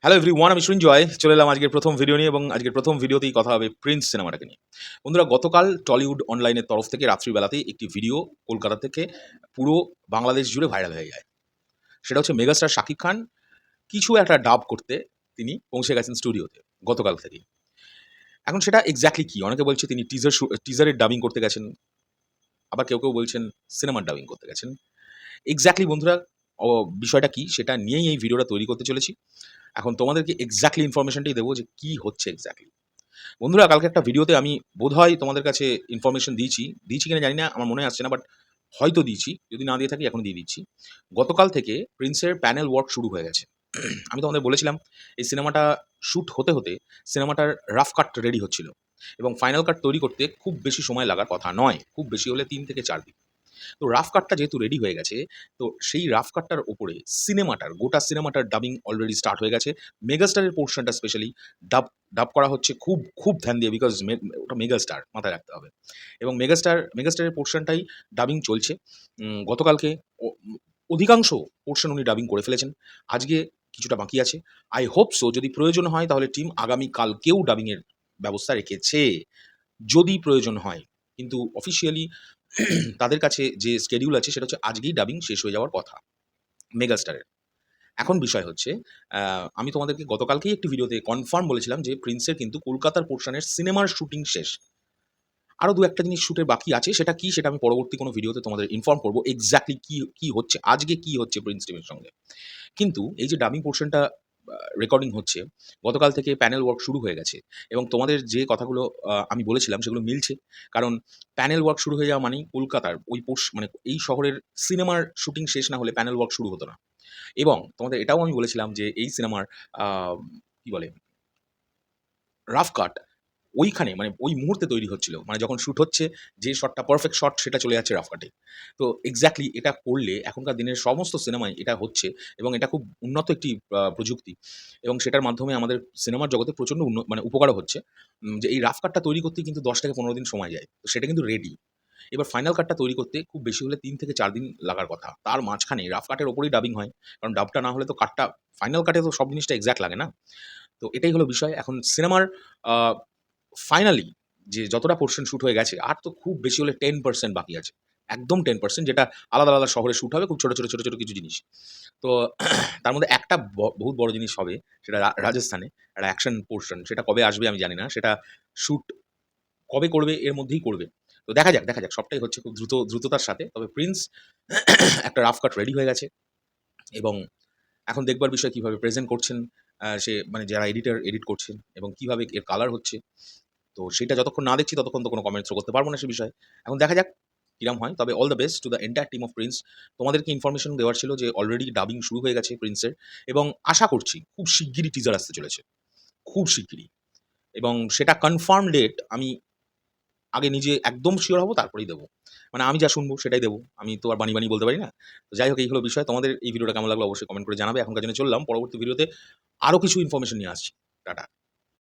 Hello everyone, আমি সৃঞ্জয় চলে এলাম আজকের প্রথম ভিডিও নিয়ে এবং আজকের প্রথম ভিডিওতেই কথা হবে প্রিন্স সিনেমাটাকে নিয়ে। বন্ধুরা, গতকাল টলিউড অনলাইনের তরফ থেকে রাত্রিবেলাতেই একটি ভিডিও কলকাতা থেকে পুরো বাংলাদেশ জুড়ে ভাইরাল হয়ে যায়। সেটা হচ্ছে মেগাস্টার শাকিব খান কিছু একটা ডাব করতে তিনি পৌঁছে গেছেন স্টুডিওতে গতকাল থেকেই। এখন সেটা এক্স্যাক্টলি কি? অনেকে বলছে তিনি টিজারের ডাবিং করতে গেছেন, আবার কেউ বলছেন সিনেমার ডাবিং করতে গেছেন। এক্স্যাক্টলি বন্ধুরা, অ বিষয়টা কি সেটা নিয়েই এই ভিডিওটা তৈরি করতে চলেছি। এখন তোমাদেরকে এক্স্যাক্টলি ইনফরমেশনটাই দেবো যে কি হচ্ছে এক্স্যাক্টলি। বন্ধুরা, কালকে একটা ভিডিওতে আমি বোধহয় তোমাদের কাছে ইনফরমেশন দিয়েছি কিনা জানি না, আমার মনে আসছে না, বাট হয়তো দিয়েছি। যদি না দিয়ে থাকি এখন দিয়ে দিচ্ছি। গতকাল থেকে প্রিন্সের প্যানেল ওয়ার্ক শুরু হয়ে গেছে। আমি তোমাদের বলেছিলাম এই সিনেমাটা শুট হতে সিনেমাটার রাফ কাট রেডি হচ্ছিল এবং ফাইনাল কাট তৈরি করতে খুব বেশি সময় লাগার কথা নয়। খুব বেশি হলে ৩ থেকে ৪ দিন। তো রাফ কাটটা যেহেতু রেডি হয়ে গেছে, তো সেই রাফ কাটটার উপরে গোটা সিনেমাটার ডাবিং অলরেডি স্টার্ট হয়ে গেছে। মেগাস্টারের পোর্শনটা স্পেশালি ডাব করা হচ্ছে খুব ধ্যান দিয়ে, বিকজ ওটা মেগাস্টার, মাথায় রাখতে হবে। এবং মেগাস্টারের পোর্শনটাই ডাবিং চলছে। গতকালকে অধিকাংশ পোর্শন উনি ডাবিং করে ফেলেছেন। আজকে কিছুটা বাকি আছে। আই হোপ সো, যদি প্রয়োজন হয় তাহলে টিম আগামীকালকেও ডাবিংয়ের ব্যবস্থা রেখেছে, যদি প্রয়োজন হয়। কিন্তু অফিসিয়ালি তাদের কাছে যে স্কেডিউল আছে সেটা হচ্ছে আজকেই ডাবিং শেষ হয়ে যাওয়ার কথা মেগাস্টারের। এখন বিষয় হচ্ছে, আমি তোমাদেরকে গতকালকেই একটি ভিডিওতে কনফার্ম বলেছিলাম যে প্রিন্সের কিন্তু কলকাতার পোর্শনের সিনেমার শুটিং শেষ। আরও ২-১ টা জিনিস শুটের বাকি আছে। সেটা কি? সেটা আমি পরবর্তী কোনো ভিডিওতে তোমাদের ইনফর্ম করব। এক্স্যাক্টলি কি হচ্ছে, আজকে কি হচ্ছে প্রিন্স টিমের সঙ্গে। কিন্তু এই যে ডাবিং পোর্শনটা রেকর্ডিং হচ্ছে, গতকাল থেকে প্যানেল ওয়ার্ক শুরু হয়ে গেছে এবং তোমাদের যে কথাগুলো আমি বলেছিলাম সেগুলো মিলছে। কারণ প্যানেল ওয়ার্ক শুরু হয়ে যাওয়া মানেই কলকাতার ওই মানে এই শহরের সিনেমার শুটিং শেষ না হলে প্যানেল ওয়ার্ক শুরু হতো না। এবং তোমাদের এটাও আমি বলেছিলাম যে এই সিনেমার আ কি বলে? রাফ কাট ওইখানে, মানে ওই মুহূর্তে তৈরি হচ্ছিল। মানে যখন শুট হচ্ছে, যে শটটা পারফেক্ট শট সেটা চলে যাচ্ছে রাফ কাটে। তো এক্সাক্টলি এটা করলে এখনকার দিনের সমস্ত সিনেমায় এটা হচ্ছে এবং এটা খুব উন্নত একটি প্রযুক্তি এবং সেটার মাধ্যমে আমাদের সিনেমার জগতে প্রচণ্ড মানে উপকারও হচ্ছে। যে এই রাফ কাটটা তৈরি করতে কিন্তু ১০ থেকে ১৫ দিন সময় যায়। তো সেটা কিন্তু রেডি। এবার ফাইনাল কাটটা তৈরি করতে খুব বেশি হলে ৩ থেকে ৪ দিন লাগার কথা। তার মাঝখানে রাফ কাটের উপরেই ডাবিং হয়। কারণ ডাবটা না হলে তো কাটটা, ফাইনাল কাটে তো সব জিনিসটা এক্সাক্ট লাগে না? তো এটাই হলো বিষয়। এখন সিনেমার আ ফাইনালি যে যতটা পোরশন শুট হয়ে গেছে, আর তো খুব বেশি হলে 10% বাকি আছে। একদম 10%, যেটা আলাদা শহরে শুট হবে, খুব ছোট কিছু জিনিস। তো তার মধ্যে একটা বহুত বড় জিনিস হবে, সেটা রাজস্থানে একটা অ্যাকশন পোরশন। সেটা কবে আসবে আমি জানি না। সেটা শুট কবে করবে এর মধ্যেই করবে। তো দেখা যাক। সবটাই হচ্ছে খুব দ্রুততার সাথে। তবে প্রিন্স একটা রাফ কাট রেডি হয়ে গেছে এবং এখন দেখবার বিষয় কিভাবে প্রেজেন্ট করছেন সে, মানে যারা এডিট করছেন এবং কিভাবে এর কালার হচ্ছে। তো সেটা যতক্ষণ না দেখছি ততক্ষণ তো কোনো কমেন্টস করতে পারব না সে বিষয়ে। এখন দেখা যাক কিরম হয়। তবে all the best to the entire team of Prince. তোমাদেরকে ইনফরমেশন দেওয়ার ছিল যে অলরেডি ডাবিং শুরু হয়ে গেছে প্রিন্সের এবং আশা করছি খুব শিগগিরই টিজার আসতে চলেছে। খুব শিগগিরই। এবং সেটা কনফার্ম ডেট আমি আগে নিজে একদম সিওর হব, তারপরেই দেব। মানে আমি যা শুনবো সেটাই দেব। আমি তো আর বানিয়ে বলতে পারি না। তো যাই হোক, এই হলো বিষয়। তোমাদের এই ভিডিওটা কেমন লাগলো অবশ্যই কমেন্ট করে জানাবে। এখনকার জন্য চললাম। পরবর্তী ভিডিওতে আরো কিছু ইনফরমেশন নিয়ে আসছি। টাটা।